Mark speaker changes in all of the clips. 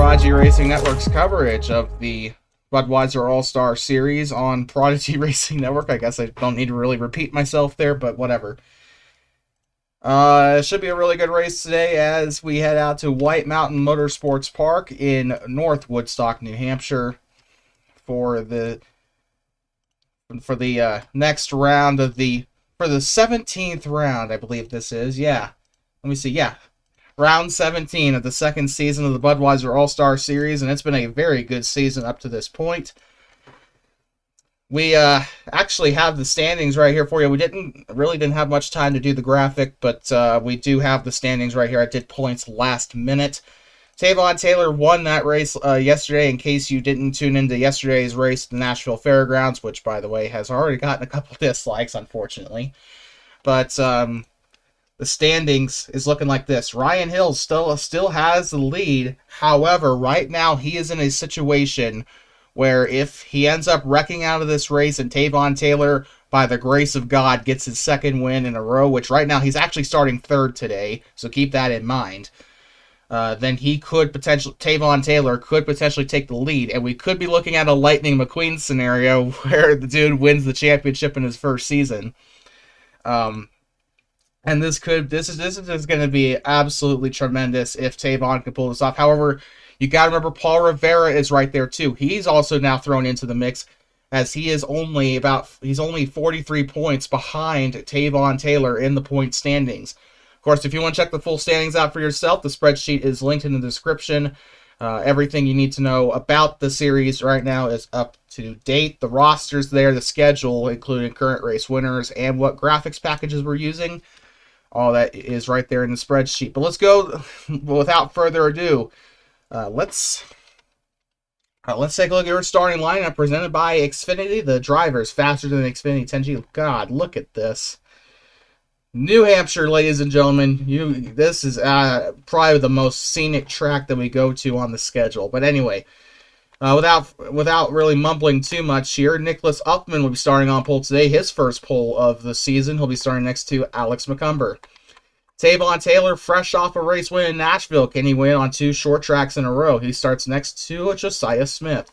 Speaker 1: Prodigy Racing Network's coverage of the Budweiser All-Star Series on Prodigy Racing Network. I guess I don't need to really repeat myself there, but whatever. It should be a really good race today as we head out to White Mountain Motorsports Park in North Woodstock, New Hampshire for the next round of the 17th round, I believe this is. Yeah. Let me see. Yeah. Round 17 of the second season of the Budweiser All-Star Series, and it's been a very good season up to this point. We actually have the standings right here for you. We really didn't have much time to do the graphic, but we do have the standings right here. I did points last minute. Tavon Taylor won that race yesterday, in case you didn't tune into yesterday's race at the Nashville Fairgrounds, which, by the way, has already gotten a couple dislikes, unfortunately. But the standings is looking like this. Ryan Hill still has the lead. However, right now he is in a situation where if he ends up wrecking out of this race and Tavon Taylor, by the grace of God, gets his second win in a row, which right now he's actually starting third today, so keep that in mind, then Tavon Taylor could potentially take the lead, and we could be looking at a Lightning McQueen scenario where the dude wins the championship in his first season. And this is going to be absolutely tremendous if Tavon can pull this off. However, you got to remember Paul Rivera is right there too. He's also now thrown into the mix, as he's only 43 points behind Tavon Taylor in the point standings. Of course, if you want to check the full standings out for yourself, the spreadsheet is linked in the description. Everything you need to know about the series right now is up to date. The roster's there, the schedule, including current race winners, and what graphics packages we're using. All that is right there in the spreadsheet. But let's go, without further ado, let's take a look at our starting lineup presented by Xfinity. The drivers faster than Xfinity 10G. God, look at this. New Hampshire, ladies and gentlemen. This is probably the most scenic track that we go to on the schedule. But anyway, without really mumbling too much here, Nicholas Uppman will be starting on pole today. His first pole of the season. He'll be starting next to Alex McCumber. Tavon Taylor, fresh off a race win in Nashville. Can he win on 2 short tracks in a row? He starts next to Josiah Smith.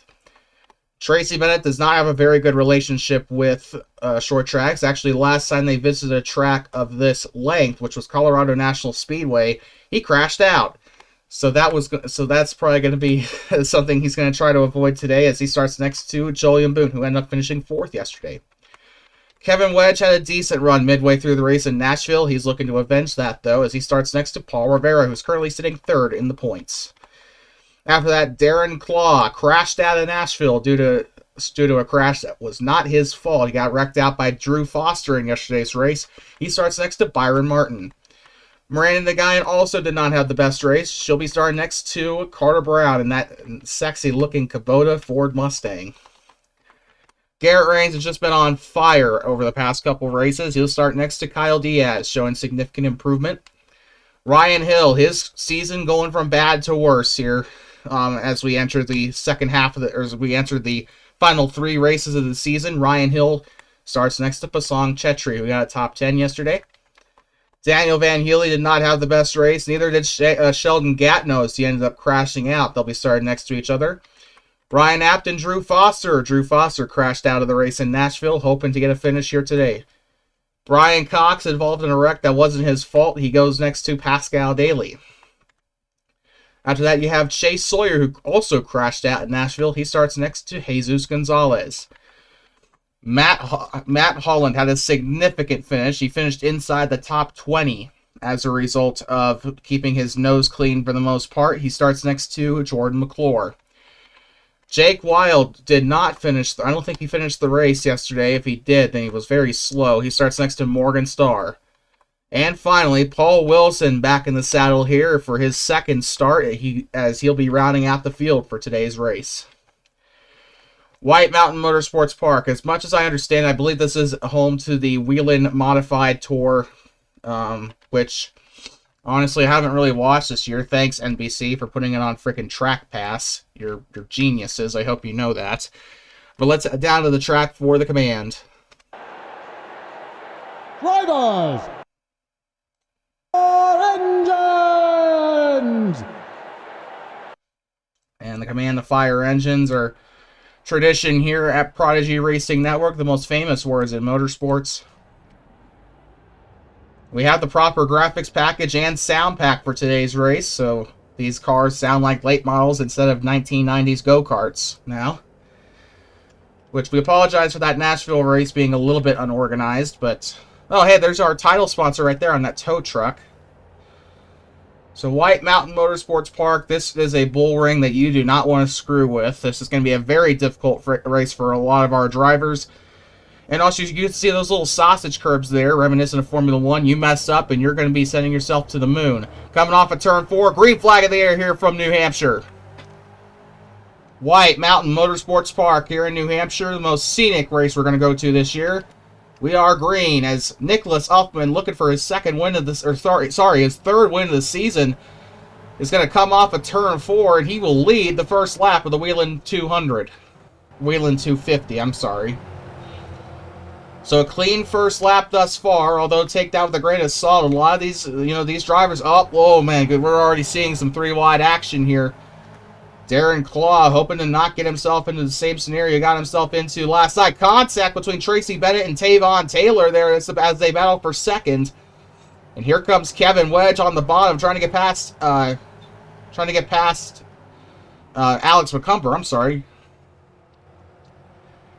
Speaker 1: Tracy Bennett does not have a very good relationship with short tracks. Actually, last time they visited a track of this length, which was Colorado National Speedway, he crashed out. So that's probably going to be something he's going to try to avoid today, as he starts next to Julian Boone, who ended up finishing 4th yesterday. Kevin Wedge had a decent run midway through the race in Nashville. He's looking to avenge that, though, as he starts next to Paul Rivera, who's currently sitting 3rd in the points. After that, Darren Claw crashed out of Nashville due to a crash that was not his fault. He got wrecked out by Drew Foster in yesterday's race. He starts next to Byron Martin. Miranda Nagayan also did not have the best race. She'll be starting next to Carter Brown in that sexy-looking Kubota Ford Mustang. Garrett Rains has just been on fire over the past couple races. He'll start next to Kyle Diaz, showing significant improvement. Ryan Hill, his season going from bad to worse here as we enter the the final 3 races of the season. Ryan Hill starts next to Pasang Chetri, who got a top 10 yesterday. Daniel Van Healy did not have the best race. Neither did Sheldon Gatno, as he ended up crashing out. They'll be starting next to each other. Brian Apt and Drew Foster. Drew Foster crashed out of the race in Nashville, hoping to get a finish here today. Brian Cox involved in a wreck that wasn't his fault. He goes next to Pascal Daly. After that, you have Chase Sawyer, who also crashed out in Nashville. He starts next to Jesus Gonzalez. Matt Holland had a significant finish. He finished inside the top 20 as a result of keeping his nose clean for the most part. He starts next to Jordan McClure. Jake Wild did not finish. I don't think he finished the race yesterday. If he did, then he was very slow. He starts next to Morgan Starr. And finally, Paul Wilson back in the saddle here for his second start, as he'll be rounding out the field for today's race. White Mountain Motorsports Park. As much as I understand, I believe this is home to the Whelen Modified Tour, which honestly I haven't really watched this year. Thanks, NBC, for putting it on frickin' Track Pass. You're geniuses. I hope you know that. But let's down to the track for the command.
Speaker 2: Drivers! Engines!
Speaker 1: command the fire engines are tradition here at Prodigy Racing Network, the most famous words in motorsports. We have the proper graphics package and sound pack for today's race, so these cars sound like late models instead of 1990s go-karts now. Which we apologize for that Nashville race being a little bit unorganized, but... Oh, hey, there's our title sponsor right there on that tow truck. So, White Mountain Motorsports Park, this is a bull ring that you do not want to screw with. This is going to be a very difficult race for a lot of our drivers. And also, you can see those little sausage curbs there, reminiscent of Formula 1. You mess up, and you're going to be sending yourself to the moon. Coming off of Turn 4, green flag in the air here from New Hampshire. White Mountain Motorsports Park here in New Hampshire, the most scenic race we're going to go to this year. We are green as Nicholas Uffman, looking for his second win of this, or sorry, his third win of the season, is going to come off of Turn 4, and he will lead the first lap of the Whelen 200. Whelen 250, I'm sorry. So a clean first lap thus far, although take that with a grain of salt. A lot of these, these drivers, oh man, we're already seeing some three-wide action here. Darren Claw hoping to not get himself into the same scenario he got himself into last night. Contact between Tracy Bennett and Tavon Taylor there as they battle for second. And here comes Kevin Wedge on the bottom, trying to get past Alex McCumber. I'm sorry.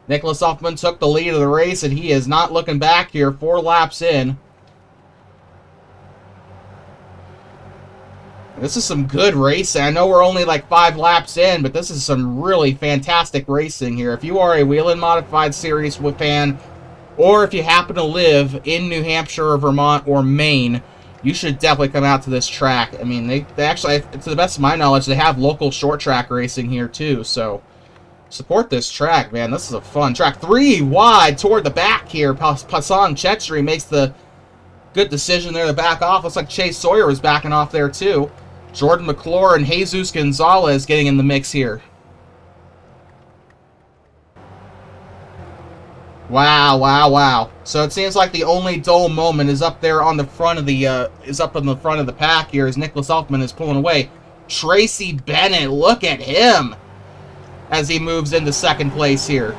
Speaker 1: Nicholas Uffman took the lead of the race, and he is not looking back here. 4 laps in. This is some good racing. I know we're only like 5 laps in, but this is some really fantastic racing here. If you are a Whelen Modified Series fan, or if you happen to live in New Hampshire or Vermont or Maine, you should definitely come out to this track. I mean, they actually, to the best of my knowledge, they have local short track racing here too, so support this track, man. This is a fun track. 3 wide toward the back here. Passan Chetri makes the good decision there to back off. Looks like Chase Sawyer was backing off there too. Jordan McClure and Jesus Gonzalez getting in the mix here. Wow, wow, wow. So it seems like the only dull moment is up there on the front of the pack here as Nicholas Uffman is pulling away. Tracy Bennett, look at him as he moves into second place here.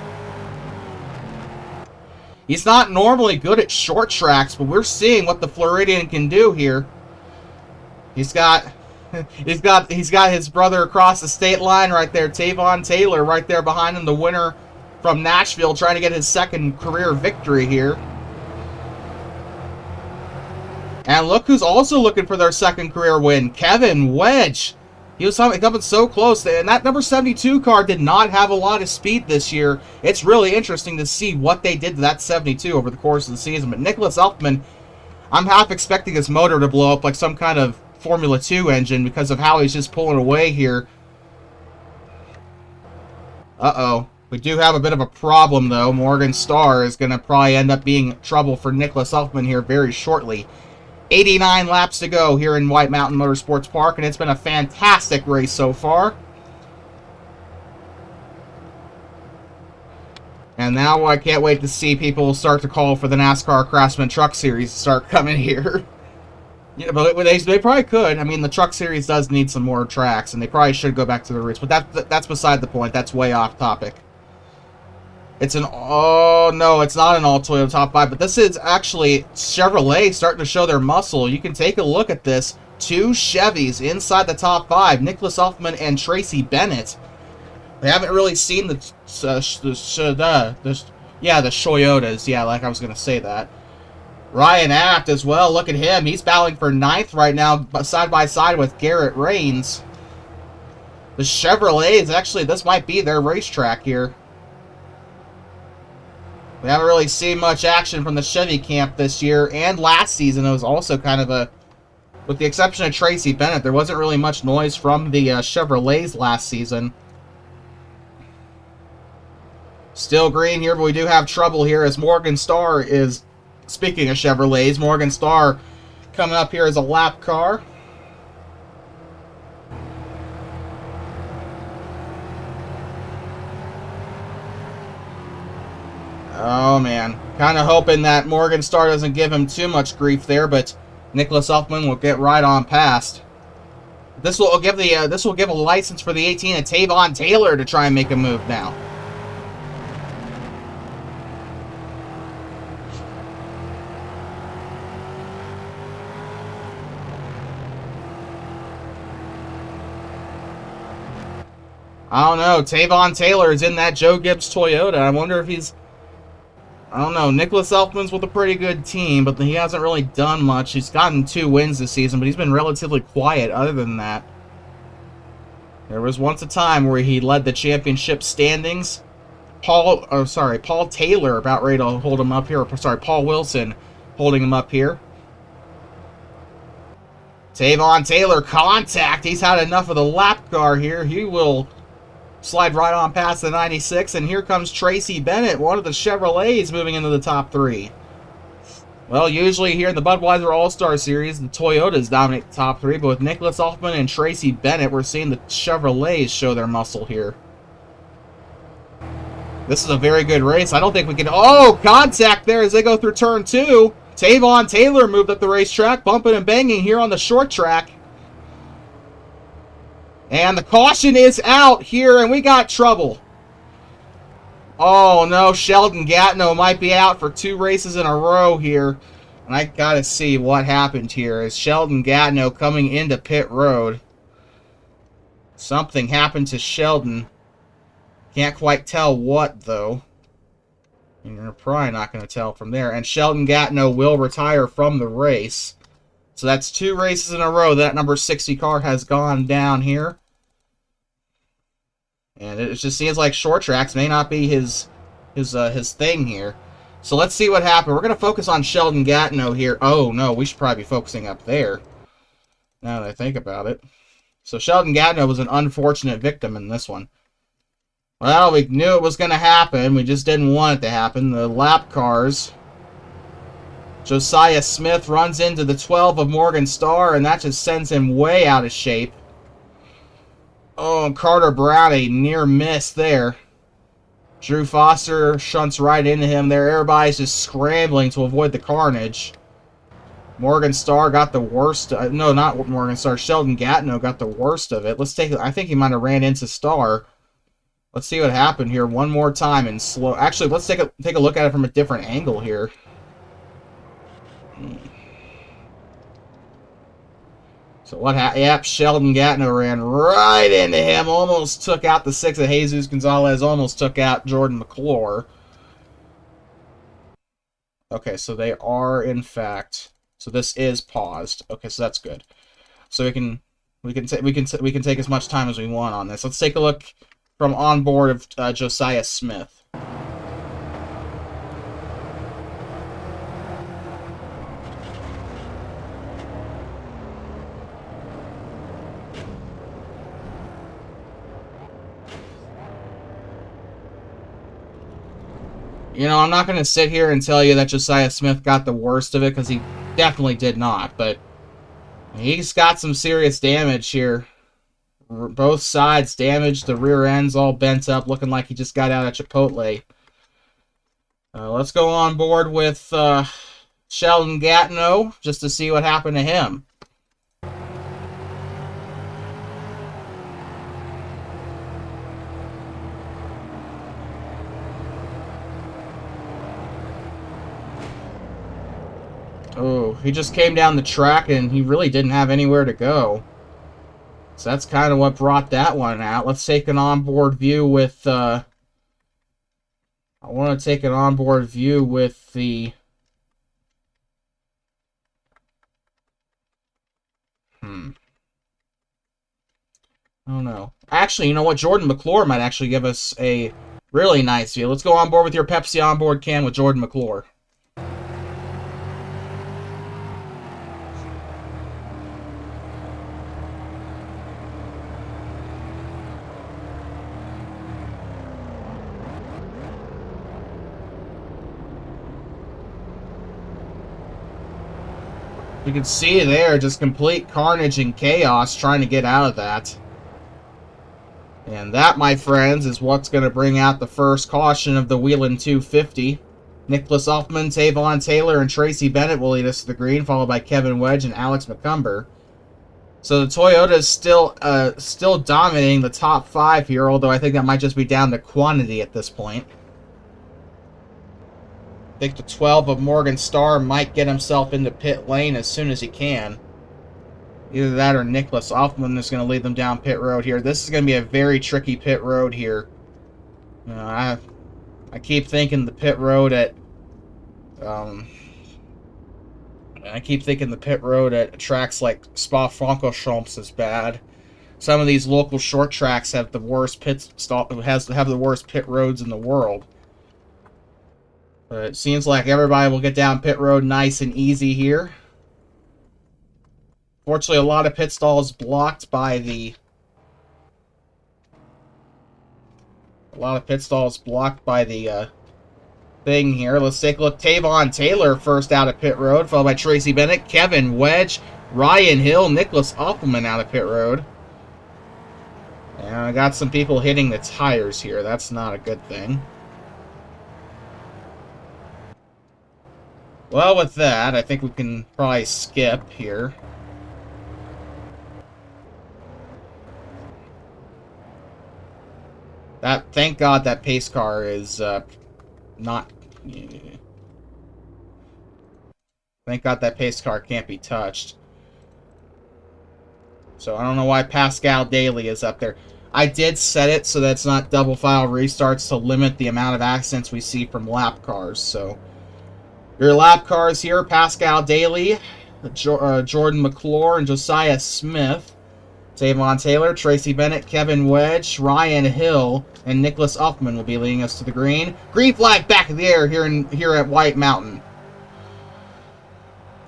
Speaker 1: He's not normally good at short tracks, but we're seeing what the Floridian can do here. He's got his brother across the state line right there, Tavon Taylor, right there behind him, the winner from Nashville, trying to get his second career victory here. And look who's also looking for their second career win, Kevin Wedge. He was coming so close, and that number 72 car did not have a lot of speed this year. It's really interesting to see what they did to that 72 over the course of the season. But Nicholas Uffman, I'm half expecting his motor to blow up like some kind of Formula 2 engine because of how he's just pulling away here. Uh-oh. We do have a bit of a problem, though. Morgan Starr is going to probably end up being trouble for Nicholas Uffman here very shortly. 89 laps to go here in White Mountain Motorsports Park, and it's been a fantastic race so far. And now I can't wait to see people start to call for the NASCAR Craftsman Truck Series to start coming here. Yeah, but they probably could. I mean, the Truck Series does need some more tracks, and they probably should go back to the roots. But that's beside the point. That's way off topic. It's an... Oh, no, it's not an all-Toyota top 5. But this is actually Chevrolet starting to show their muscle. You can take a look at this. 2 Chevys inside the top 5. Nicholas Uffman and Tracy Bennett. We haven't really seen the Toyotas. Yeah, like I was going to say that. Ryan Apt as well. Look at him. He's battling for 9th right now, side by side with Garrett Rains. The Chevrolets, actually, this might be their racetrack here. We haven't really seen much action from the Chevy camp this year, and last season it was also kind of a... With the exception of Tracy Bennett, there wasn't really much noise from the Chevrolets last season. Still green here, but we do have trouble here as Morgan Starr is... Speaking of Chevrolets, Morgan Starr coming up here as a lap car. Oh, man. Kind of hoping that Morgan Starr doesn't give him too much grief there, but Nicholas Uffman will get right on past. This will give a license for the 18 to Tavon Taylor to try and make a move now. I don't know. Tavon Taylor is in that Joe Gibbs Toyota. I wonder if he's... I don't know. Nicholas Elfman's with a pretty good team, but he hasn't really done much. He's gotten 2 wins this season, but he's been relatively quiet other than that. There was once a time where he led the championship standings. Paul Taylor about ready to hold him up here. Sorry, Paul Wilson holding him up here. Tavon Taylor, contact. He's had enough of the lap car here. He will slide right on past the 96, and here comes Tracy Bennett, one of the Chevrolets, moving into the top 3. Well, usually here in the Budweiser All-Star Series, the Toyotas dominate the top 3, but with Nicholas Elfman and Tracy Bennett, we're seeing the Chevrolets show their muscle here. This is a very good race. I don't think we can... Oh, contact there as they go through turn 2. Tavon Taylor moved up the racetrack, bumping and banging here on the short track. And the caution is out here, and we got trouble. Oh, no, Sheldon Gatno might be out for 2 races in a row here. And I gotta see what happened here. Is Sheldon Gatno coming into pit road? Something happened to Sheldon. Can't quite tell what, though. And you're probably not going to tell from there. And Sheldon Gatno will retire from the race. So that's 2 races in a row that number 60 car has gone down here. And it just seems like short tracks may not be his thing here. So let's see what happened. We're going to focus on Sheldon Gatno here. Oh, no, we should probably be focusing up there, now that I think about it. So Sheldon Gatno was an unfortunate victim in this one. Well, we knew it was going to happen. We just didn't want it to happen. The lap cars. Josiah Smith runs into the 12 of Morgan Starr, and that just sends him way out of shape. Oh, and Carter Brown, a near miss there. Drew Foster shunts right into him there. Everybody's just scrambling to avoid the carnage. Morgan Starr got the worst. No, not Morgan Starr. Sheldon Gatno got the worst of it. Let's take. I think he might have ran into Starr. Let's see what happened here one more time and slow. Actually, let's take a look at it from a different angle here. So what happened? Yep, Sheldon Gatno ran right into him. Almost took out the 6 of Jesus Gonzalez. Almost took out Jordan McClure. Okay, so they are in fact. So this is paused. Okay, so that's good. So we can take as much time as we want on this. Let's take a look from on board of Josiah Smith. You know, I'm not going to sit here and tell you that Josiah Smith got the worst of it, because he definitely did not, but he's got some serious damage here. Both sides damaged, the rear end's all bent up, looking like he just got out of Chipotle. Let's go on board with Sheldon Gatno, just to see what happened to him. Oh, he just came down the track and he really didn't have anywhere to go. So that's kind of what brought that one out. Let's take an onboard view with... I want to take an onboard view with the... I don't know. Actually, you know what? Jordan McClure might actually give us a really nice view. Let's go on board with your Pepsi onboard cam with Jordan McClure. You can see there just complete carnage and chaos trying to get out of that. And that, my friends, is what's going to bring out the first caution of the Whelen 250. Nicholas Elfman, Tavon Taylor, and Tracy Bennett will lead us to the green, followed by Kevin Wedge and Alex McCumber. So the Toyota is still dominating the top 5 here, although I think that might just be down to quantity at this point. I think the 12 of Morgan Starr might get himself into pit lane as soon as he can. Either that or Nicholas Offman is going to lead them down pit road here. This is going to be a very tricky pit road here. I keep thinking the pit road at tracks like Spa-Francorchamps is bad. Some of these local short tracks have the worst have the worst pit roads in the world. But it seems like everybody will get down pit road nice and easy here. Fortunately, a lot of pit stalls blocked by the thing here. Let's take a look. Tavon Taylor first out of pit road, followed by Tracy Bennett, Kevin Wedge, Ryan Hill, Nicholas Offman out of pit road. And I got some people hitting the tires here. That's not a good thing. Well, with that, I think we can probably skip here. Thank God that pace car is not. Thank God that pace car can't be touched. So I don't know why Pascal Daly is up there. I did set it so that's not double file restarts to limit the amount of accidents we see from lap cars. So your lap cars here: Pascal Daly, Jordan McClure, and Josiah Smith. Tavon Taylor, Tracy Bennett, Kevin Wedge, Ryan Hill, and Nicholas Offman will be leading us to the green. Green flag back in the air here at White Mountain.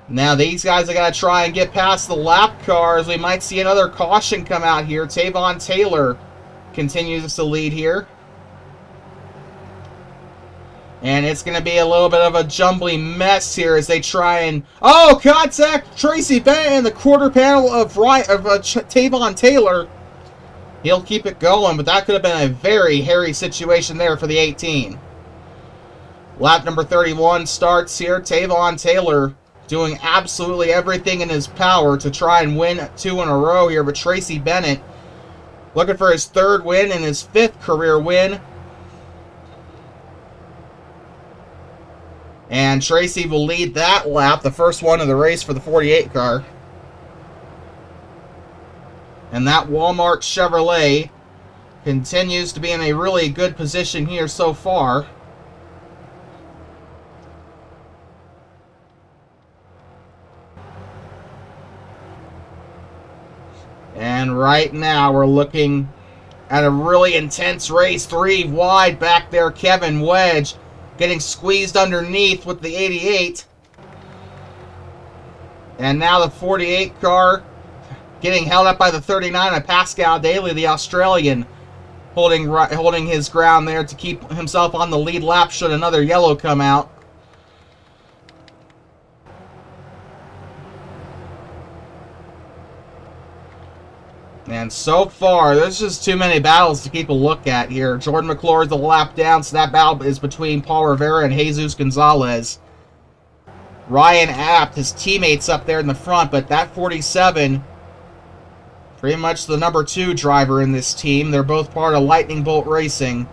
Speaker 1: Now these guys are going to try and get past the lap cars. We might see another caution come out here. Tavon Taylor continues to lead here. And it's going to be a little bit of a jumbly mess here as they try and... Oh, contact! Tracy Bennett in the quarter panel of Tavon Taylor. He'll keep it going, but that could have been a very hairy situation there for the 18. Lap number 31 starts here. Tavon Taylor doing absolutely everything in his power to try and win 2 in a row here, but Tracy Bennett looking for his 3rd win and his 5th career win. And Tracy will lead that lap, the first one of the race for the 48 car. And that Walmart Chevrolet continues to be in a really good position here so far. And right now we're looking at a really intense race. 3 wide back there, Kevin Wedge getting squeezed underneath with the 88. And now the 48 car getting held up by the 39 of Pascal Daly, the Australian, holding his ground there to keep himself on the lead lap should another yellow come out. And so far, there's just too many battles to keep a look at here. Jordan McClure is a lap down, so that battle is between Paul Rivera and Jesus Gonzalez. Ryan Apt, his teammates up there in the front, but that 47, pretty much the number 2 driver in this team. They're both part of Lightning Bolt Racing.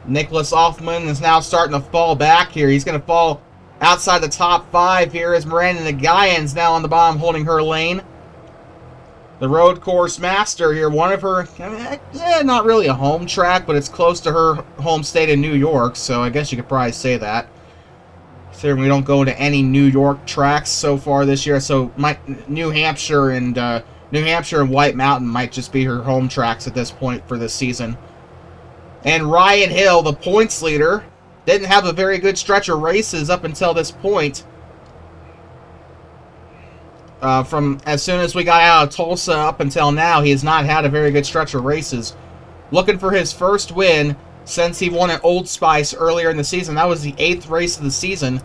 Speaker 1: Nicholas Offman is now starting to fall back here. He's going to fall outside the top 5 here as Miranda Nagayan's now on the bottom holding her lane. The road course master here, one of her, not really a home track, but it's close to her home state in New York, so I guess you could probably say that. Considering we don't go to any New York tracks so far this year, so New Hampshire and White Mountain might just be her home tracks at this point for this season. And Ryan Hill, the points leader, didn't have a very good stretch of races up until this point. From as soon as we got out of Tulsa up until now, he has not had a very good stretch of races. Looking for his first win since he won at Old Spice earlier in the season. That was the 8th race of the season.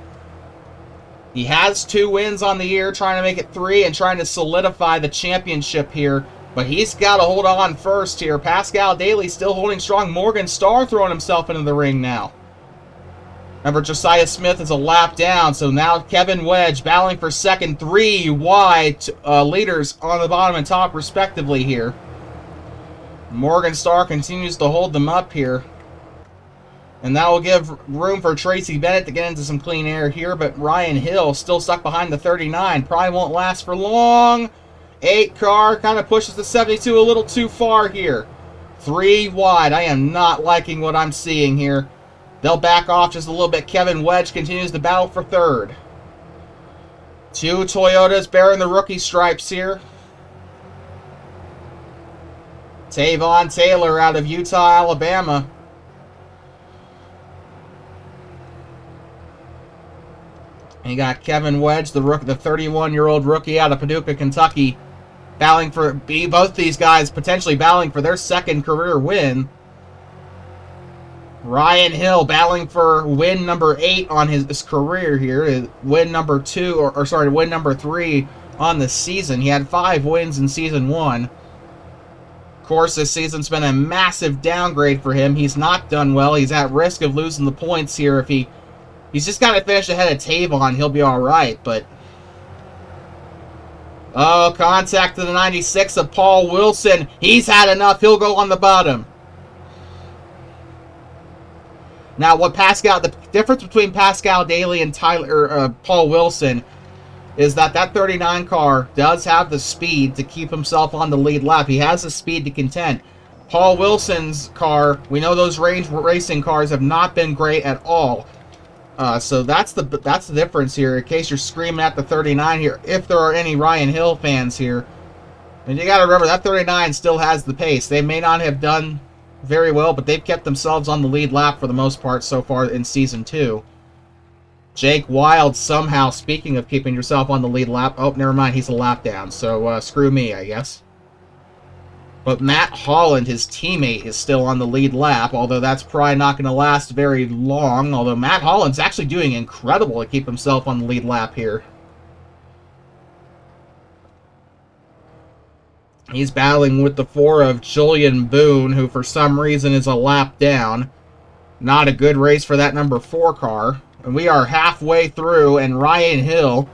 Speaker 1: He has 2 wins on the year, trying to make it 3 and trying to solidify the championship here. But he's got to hold on first here. Pascal Daly still holding strong. Morgan Starr throwing himself into the ring now. Remember, Josiah Smith is a lap down, so now Kevin Wedge battling for second, 3 wide leaders on the bottom and top respectively here. Morgan Starr continues to hold them up here. And that will give room for Tracy Bennett to get into some clean air here, but Ryan Hill still stuck behind the 39. Probably won't last for long. 8 car kind of pushes the 72 a little too far here. 3 wide. I am not liking what I'm seeing here. They'll back off just a little bit. Kevin Wedge continues to battle for third. 2 Toyotas bearing the rookie stripes here. Tavon Taylor out of Utah, Alabama. And you got Kevin Wedge, the 31-year-old rookie out of Paducah, Kentucky, battling for both these guys potentially battling for their second career win. Ryan Hill battling for win number 8 on his career here. Win number 2, or sorry, win number 3 on the season. He had 5 wins in season 1. Of course, this season's been a massive downgrade for him. He's not done well. He's at risk of losing the points here. If he's just got to finish ahead of Tavon, he'll be all right. But oh, contact to the 96 of Paul Wilson. He's had enough. He'll go on the bottom. Now, the difference between Pascal Daly and Paul Wilson is that 39 car does have the speed to keep himself on the lead lap. He has the speed to contend. Paul Wilson's car, we know those range racing cars have not been great at all. So that's the difference here, in case you're screaming at the 39 here, if there are any Ryan Hill fans here. And you got to remember, that 39 still has the pace. They may not have done very well, but they've kept themselves on the lead lap for the most part so far in Season 2. Jake Wild somehow, speaking of keeping yourself on the lead lap, oh, never mind, he's a lap down, so screw me, I guess. But Matt Holland, his teammate, is still on the lead lap, although that's probably not going to last very long, although Matt Holland's actually doing incredible to keep himself on the lead lap here. He's battling with the 4 of Julian Boone, who for some reason is a lap down. Not a good race for that number 4 car. And we are halfway through, and Ryan Hill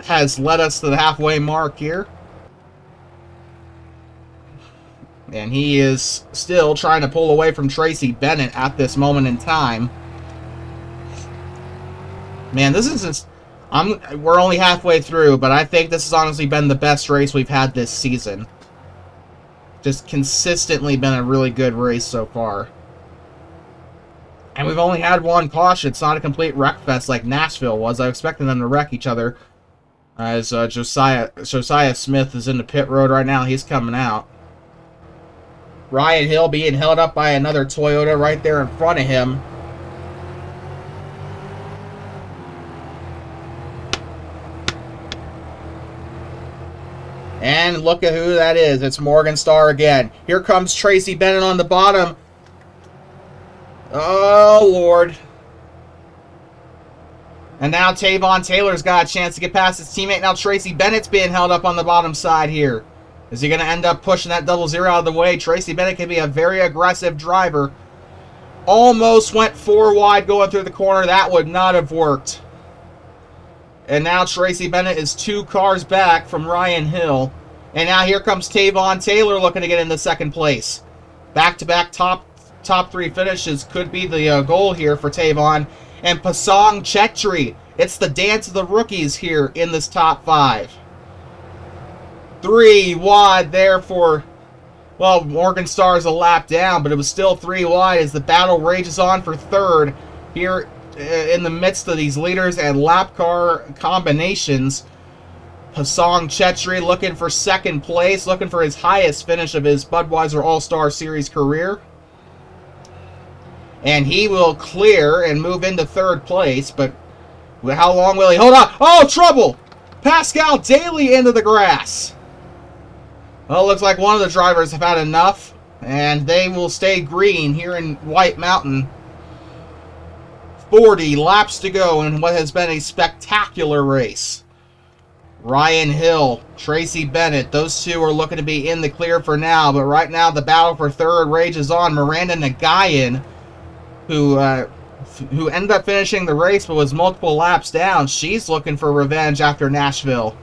Speaker 1: has led us to the halfway mark here. And he is still trying to pull away from Tracy Bennett at this moment in time. Man, this is we're only halfway through, but I think this has honestly been the best race we've had this season. Just consistently been a really good race so far. And we've only had 1 caution. It's not a complete wreck fest like Nashville was. I was expecting them to wreck each other. As Josiah Smith is in the pit road right now. He's coming out. Ryan Hill being held up by another Toyota right there in front of him. And look at who that is. It's Morgan Starr again. Here comes Tracy Bennett on the bottom. Oh, Lord. And now Tavon Taylor's got a chance to get past his teammate. Now Tracy Bennett's being held up on the bottom side here. Is he going to end up pushing that 00 out of the way? Tracy Bennett can be a very aggressive driver. Almost went 4 wide going through the corner. That would not have worked. And now Tracy Bennett is 2 cars back from Ryan Hill. And now here comes Tavon Taylor looking to get into second place. Back-to-back top 3 finishes could be the goal here for Tavon. And Pasong Chetri. It's the dance of the rookies here in this top 5. 3 wide there for, well, Morgan Starr's a lap down, but it was still 3 wide as the battle rages on for third here in the midst of these leaders and lap car combinations. Pasong Chetri looking for second place, looking for his highest finish of his Budweiser All-Star Series career. And he will clear and move into third place, but how long will he hold on? Oh, trouble! Pascal Daly into the grass. Well, it looks like one of the drivers have had enough, and they will stay green here in White Mountain. 40 laps to go in what has been a spectacular race. Ryan Hill, Tracy Bennett, those 2 are looking to be in the clear for now, but right now the battle for third rages on. Miranda Nagayan, who who ended up finishing the race but was multiple laps down, she's looking for revenge after Nashville.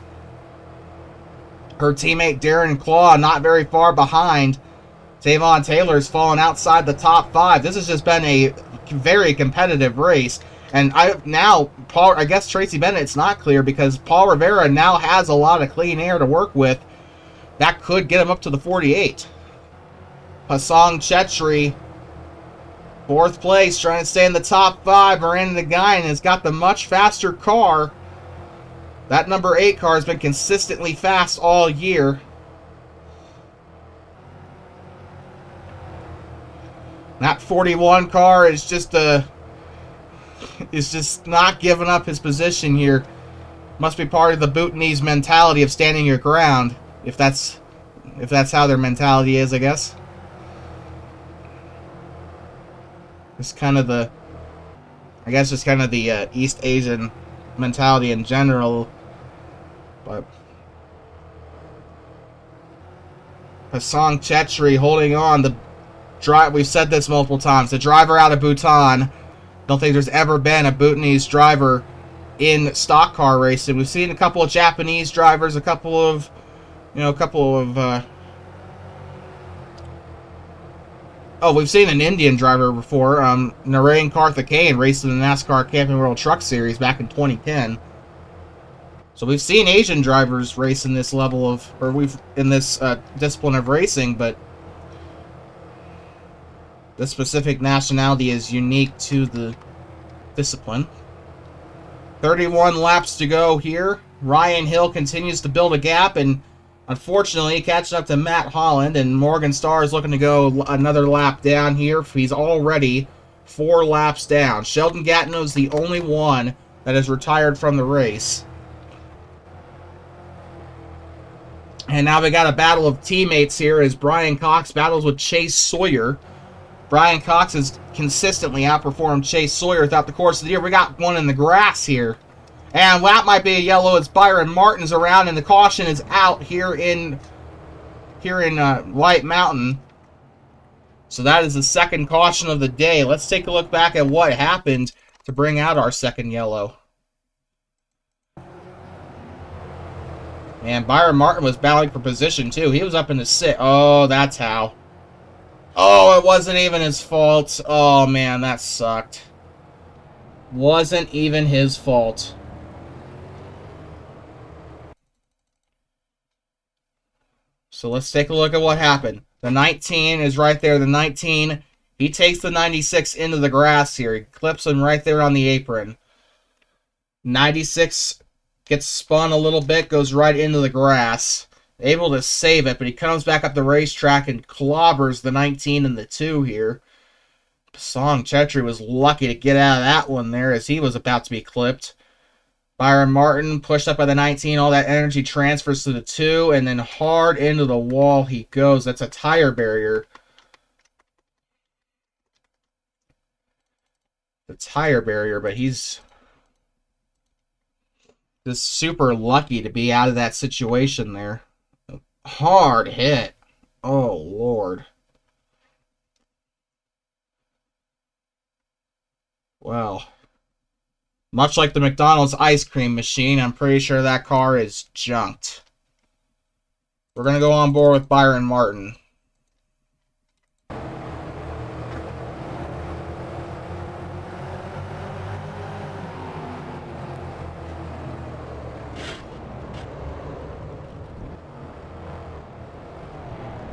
Speaker 1: Her teammate Darren Claw not very far behind. Tavon Taylor's fallen outside the top 5. This has just been a very competitive race. And I guess Tracy Bennett's not clear because Paul Rivera now has a lot of clean air to work with. That could get him up to the 48. Hassan Chetri, 4th place, trying to stay in the top 5. Miranda Guyan has got the much faster car. That number 8 car has been consistently fast all year. That 41 car is just not giving up his position here. Must be part of the Bhutanese mentality of standing your ground, if that's how their mentality is, I guess. It's kind of the East Asian mentality in general. But Hassan Chetri holding on. We've said this multiple times. The driver out of Bhutan. Don't think there's ever been a Bhutanese driver in stock car racing. We've seen a couple of Japanese drivers, we've seen an Indian driver before. Narain Karthikeyan raced in the NASCAR Camping World Truck Series back in 2010. So we've seen Asian drivers race in this discipline of racing, but this specific nationality is unique to the discipline. 31 laps to go here. Ryan Hill continues to build a gap, and unfortunately catching up to Matt Holland, and Morgan Starr is looking to go another lap down here. He's already 4 laps down. Sheldon Gatineau is the only one that is retired from the race. And now we got a battle of teammates here as Brian Cox battles with Chase Sawyer. Brian Cox has consistently outperformed Chase Sawyer throughout the course of the year. We got one in the grass here. And that might be a yellow as Byron Martin's around, and the caution is out here in White Mountain. So that is the second caution of the day. Let's take a look back at what happened to bring out our second yellow. And Byron Martin was battling for position too. He was up in the 6th. Oh, that's how. Oh, it wasn't even his fault. Oh, man, that sucked. Wasn't even his fault. So let's take a look at what happened. The 19 is right there. The 19, he takes the 96 into the grass here. He clips him right there on the apron. 96 gets spun a little bit, goes right into the grass. Able to save it, but he comes back up the racetrack and clobbers the 19 and the 2 here. Hassan Chetri was lucky to get out of that one there as he was about to be clipped. Byron Martin pushed up by the 19. All that energy transfers to the 2, and then hard into the wall he goes. That's a tire barrier. The tire barrier, but he's just super lucky to be out of that situation there. Hard hit. Oh, Lord. Well, much like the McDonald's ice cream machine, I'm pretty sure that car is junked. We're going to go on board with Byron Martin.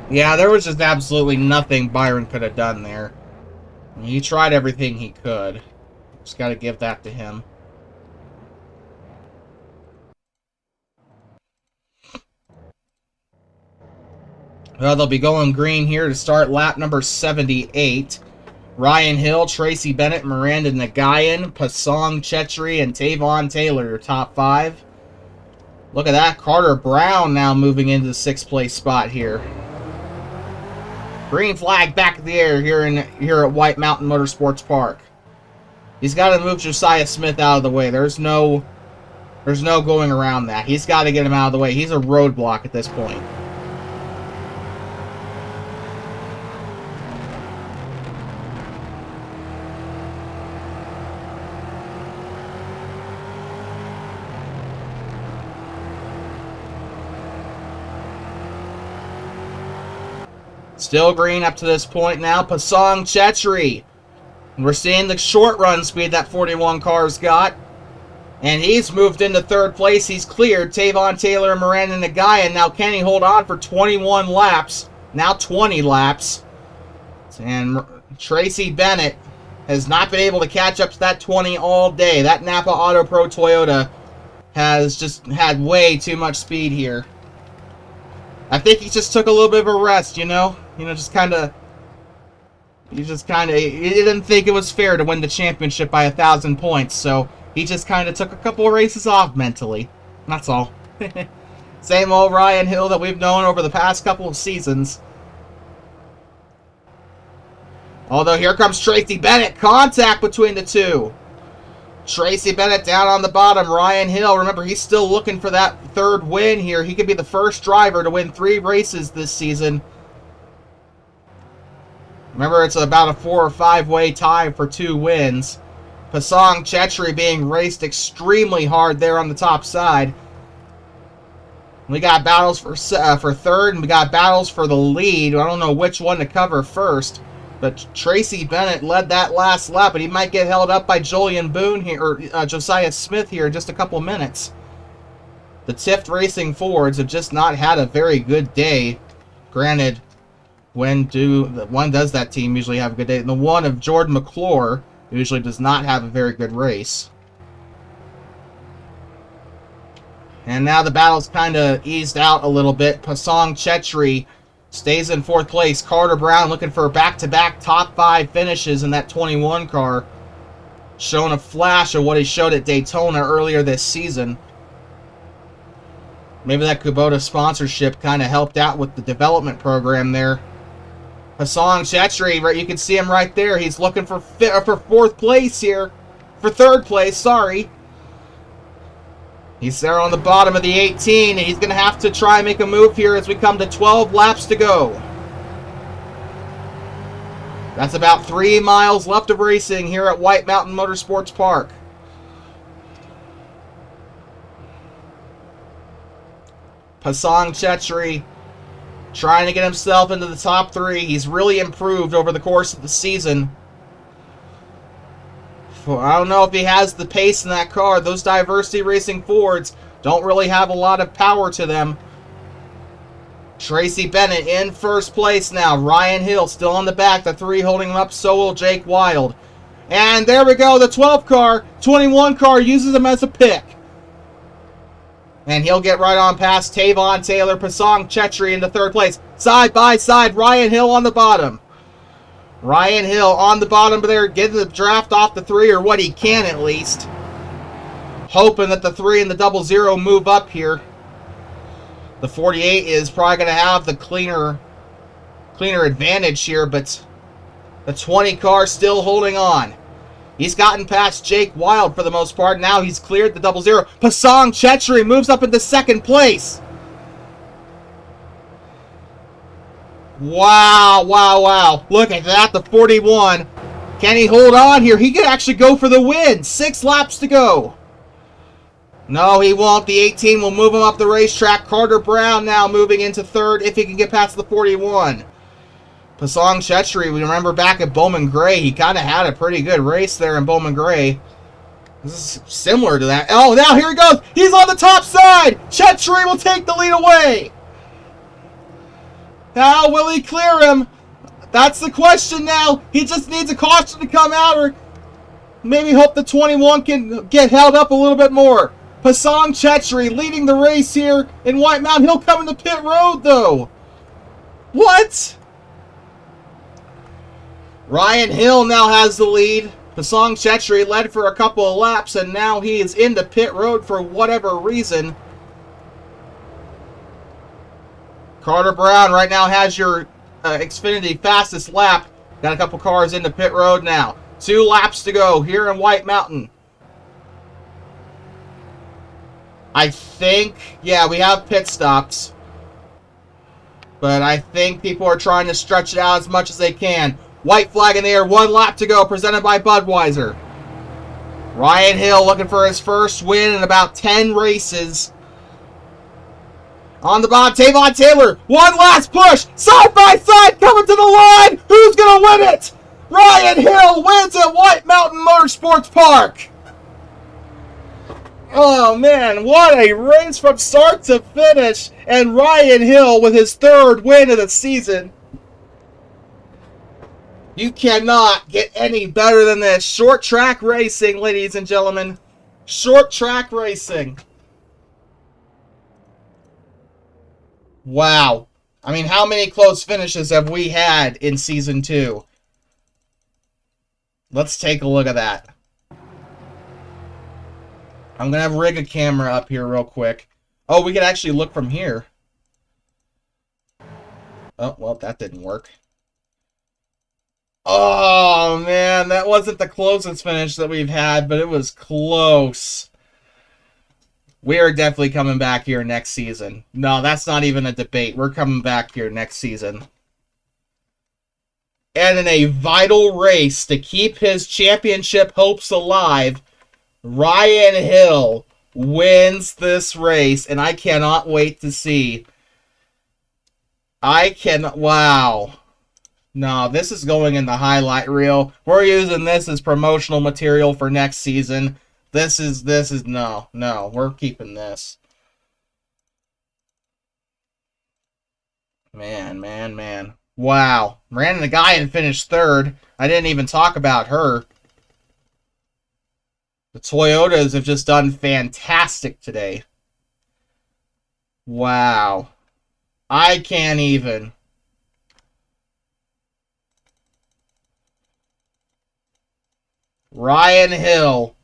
Speaker 1: Yeah, there was just absolutely nothing Byron could have done there. He tried everything he could. Just got to give that to him. Well, they'll be going green here to start lap number 78. Ryan Hill, Tracy Bennett, Miranda Nagayan, Pasong Chetri, and Tavon Taylor, your top 5. Look at that. Carter Brown now moving into the 6th place spot here. Green flag back in the air here at White Mountain Motorsports Park. He's got to move Josiah Smith out of the way. There's no going around that. He's got to get him out of the way. He's a roadblock at this point. Still green up to this point now. Pasong Chetri. We're seeing the short run speed that 41 car's got. And he's moved into third place. He's cleared Tavon Taylor and Miranda Nagaya. Now can he hold on for 21 laps? Now 20 laps. And Tracy Bennett has not been able to catch up to that 20 all day. That Napa Auto Pro Toyota has just had way too much speed here. I think he just took a little bit of a rest, you know? He didn't think it was fair to win the championship by 1,000 points, so he just kind of took a couple of races off mentally. That's all. Same old Ryan Hill that we've known over the past couple of seasons. Although here comes Tracy Bennett. Contact between the two. Tracy Bennett down on the bottom. Ryan Hill, remember, he's still looking for that third win here. He could be the first driver to win 3 races this season. Remember, it's about a 4 or 5 way tie for 2 wins. Pasong Chetri being raced extremely hard there on the top side. We got battles for third, and we got battles for the lead. I don't know which one to cover first. But Tracy Bennett led that last lap, but he might get held up by Julian Boone here, or Josiah Smith here in just a couple minutes. The Tift Racing Fords have just not had a very good day. Granted, when does that team usually have a good day? And the one of Jordan McClure usually does not have a very good race. And now the battle's kind of eased out a little bit. Pasong Chetri stays in 4th place. Carter Brown looking for back-to-back top 5 finishes in that 21 car. Showing a flash of what he showed at Daytona earlier this season. Maybe that Kubota sponsorship kind of helped out with the development program there. Pasong Chetri, right, you can see him right there. He's looking for 4th place here. For 3rd place, sorry. He's there on the bottom of the 18, and he's going to have to try and make a move here as we come to 12 laps to go. That's about 3 miles left of racing here at White Mountain Motorsports Park. Pasong Chetri trying to get himself into the top 3. He's really improved over the course of the season. I don't know if he has the pace in that car. Those Diversity Racing Fords don't really have a lot of power to them. Tracy Bennett in 1st place now. Ryan Hill still on the back. The 3 holding him up. So will Jake Wild. And there we go. The 12 car, 21 car uses him as a pick. And he'll get right on past Tavon Taylor, Pasong Chetri into 3rd place. Side by side, Ryan Hill on the bottom. Ryan Hill on the bottom there, getting the draft off the 3, or what he can at least. Hoping that the 3 and the 00 move up here. The 48 is probably going to have the cleaner advantage here, but the 20 car still holding on. He's gotten past Jake Wild for the most part. Now he's cleared the 00. Pasong Chetri moves up into 2nd place. Wow, wow, wow. Look at that, the 41. Can he hold on here? He could actually go for the win. 6 laps to go. No, he won't. The 18 will move him up the racetrack. Carter Brown now moving into 3rd if he can get past the 41. Pasong Chetri, we remember back at Bowman Gray, he kind of had a pretty good race there in Bowman Gray. This is similar to that. Oh, now here he goes. He's on the top side. Chetri will take the lead away. Now, will he clear him? That's the question now. He just needs a caution to come out, or maybe hope the 21 can get held up a little bit more. Pasong Chetri leading the race here in White Mountain. He'll come into pit road, though. What? Ryan Hill now has the lead. Pasong Chetri led for a couple of laps, and now he is into pit road for whatever reason. Carter Brown right now has your Xfinity fastest lap. Got a couple cars into pit road now. 2 laps to go here in White Mountain. I think, yeah, we have pit stops. But I think people are trying to stretch it out as much as they can. White flag in the air, 1 lap to go, presented by Budweiser. Ryan Hill looking for his first win in about 10 races. On the bottom, Tavon Taylor. One last push. Side by side, coming to the line. Who's going to win it? Ryan Hill wins at White Mountain Motorsports Park. Oh, man, what a race from start to finish. And Ryan Hill with his third win of the season. You cannot get any better than this. Short track racing, ladies and gentlemen. Short track racing. Wow. I mean, how many close finishes have we had in Season 2? Let's take a look at that. I'm going to rig a camera up here real quick. Oh, we could actually look from here. Oh, well, that didn't work. Oh, man, that wasn't the closest finish that we've had, but it was close. We are definitely coming back here next season. No, that's not even a debate. We're coming back here next season. And in a vital race to keep his championship hopes alive, Ryan Hill wins this race, and I cannot wait to see. Wow. No, this is going in the highlight reel. We're using this as promotional material for next season. This is, no, we're keeping this. Man. Wow. Miranda Nguyen finished third. I didn't even talk about her. The Toyotas have just done fantastic today. Wow. I can't even. Ryan Hill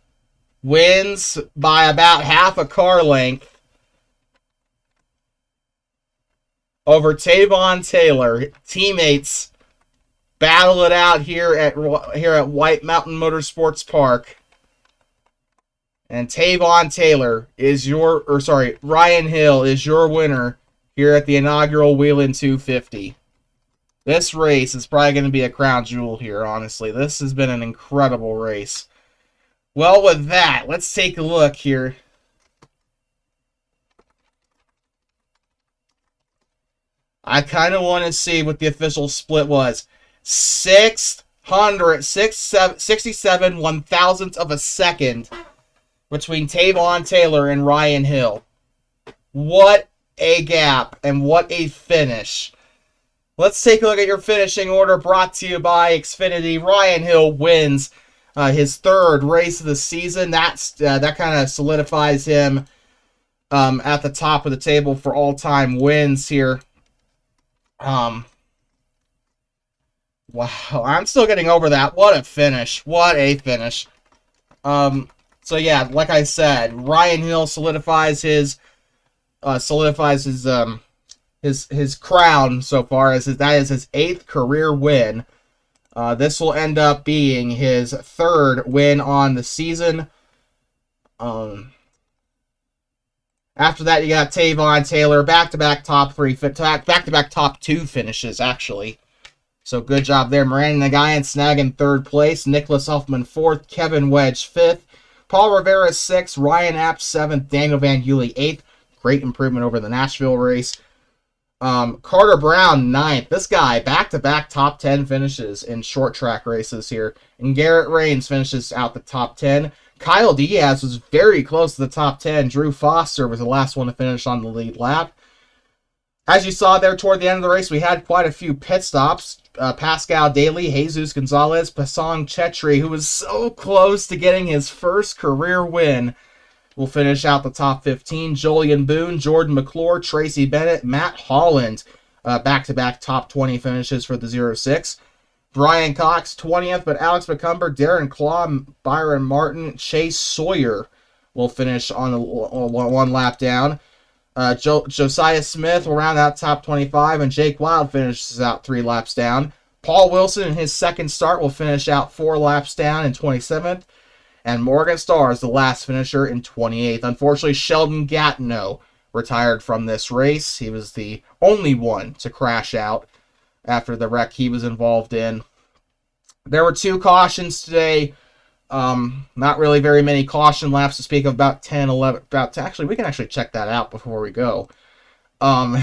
Speaker 1: wins by about half a car length over Tavon Taylor. Teammates battle it out here at White Mountain Motorsports Park. And Tavon Taylor is Ryan Hill is your winner here at the inaugural Whelen 250. This race is probably going to be a crown jewel here, honestly. This has been an incredible race. Well, with that, let's take a look here. I kind of want to see what the official split was. 67 one-thousandths of a second between Tavon Taylor and Ryan Hill. What a gap and what a finish. Let's take a look at your finishing order brought to you by Xfinity. Ryan Hill wins his third race of the season. That kind of solidifies him at the top of the table for all-time wins here. Wow, I'm still getting over that. What a finish. What a finish. So yeah, like I said, Ryan Hill solidifies his crown so far, as that is his 8th career win. This will end up being his 3rd win on the season. After that, you got Tavon Taylor, back-to-back top 3, back-to-back top 2 finishes, actually. So good job there. Miranda Nguyen snagging 3rd place. Nicholas Huffman 4th. Kevin Wedge 5th. Paul Rivera 6th. Ryan App 7th. Daniel Van Heuly 8th. Great improvement over the Nashville race. Carter Brown 9th. This guy, back-to-back top 10 finishes in short track races here. And Garrett Rains finishes out the top 10. Kyle Diaz was very close to the top 10. Drew Foster was the last one to finish on the lead lap. As you saw there toward the end of the race, we had quite a few pit stops. Pascal Daly, Jesus Gonzalez, Pasong Chetri, who was so close to getting his first career win, will finish out the top 15. Jolyon Boone, Jordan McClure, Tracy Bennett, Matt Holland, back-to-back top 20 finishes for the 06. Brian Cox, 20th, but Alex McCumber, Darren Claw, Byron Martin, Chase Sawyer will finish on one lap down. Josiah Smith will round out top 25, and Jake Wild finishes out 3 laps down. Paul Wilson in his second start will finish out 4 laps down in 27th. And Morgan Starr is the last finisher in 28th. Unfortunately, Sheldon Gatineau retired from this race. He was the only one to crash out after the wreck he was involved in. There were 2 cautions today. Not really very many caution laps to speak of, about 10, 11. Actually, we can actually check that out before we go. Um,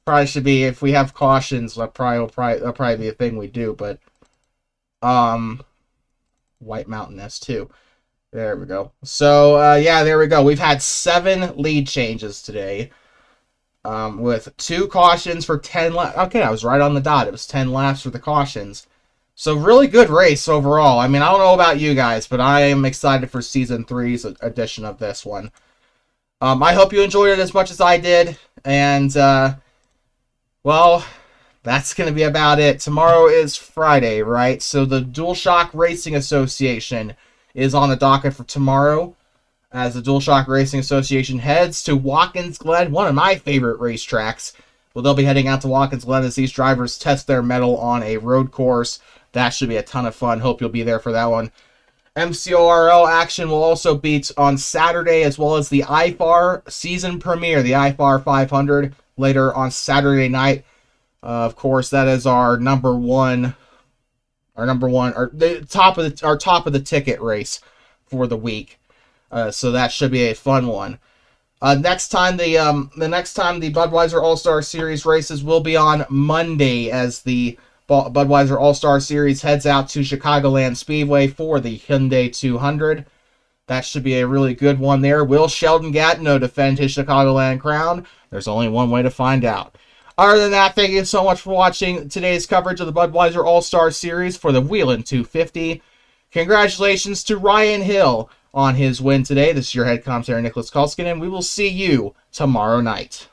Speaker 1: probably should be, if we have cautions, that'll probably be a thing we do. But White Mountain S2. There we go. So yeah, there we go. We've had 7 lead changes today. With 2 cautions for 10 laps. Okay, I was right on the dot. It was 10 laps for the cautions. So really good race overall. I mean, I don't know about you guys, but I am excited for Season 3's edition of this one. I hope you enjoyed it as much as I did. And, well, that's going to be about it. Tomorrow is Friday, right? So the DualShock Racing Association is on the docket for tomorrow, as the DualShock Racing Association heads to Watkins Glen, one of my favorite racetracks. Well, they'll be heading out to Watkins Glen as these drivers test their mettle on a road course. That should be a ton of fun. Hope you'll be there for that one. MCORL action will also be on Saturday, as well as the IFAR season premiere, the IFAR 500, later on Saturday night. Of course, that is our number one, our top of the ticket race for the week. So that should be a fun one. Next time the Budweiser All-Star Series races will be on Monday, as the Budweiser All-Star Series heads out to Chicagoland Speedway for the Hyundai 200. That should be a really good one there. Will Sheldon Gatineau defend his Chicagoland crown? There's only one way to find out. Other than that, thank you so much for watching today's coverage of the Budweiser All-Star Series for the Whelen 250. Congratulations to Ryan Hill on his win today. This is your head commentator, Nicholas Kulskin, and we will see you tomorrow night.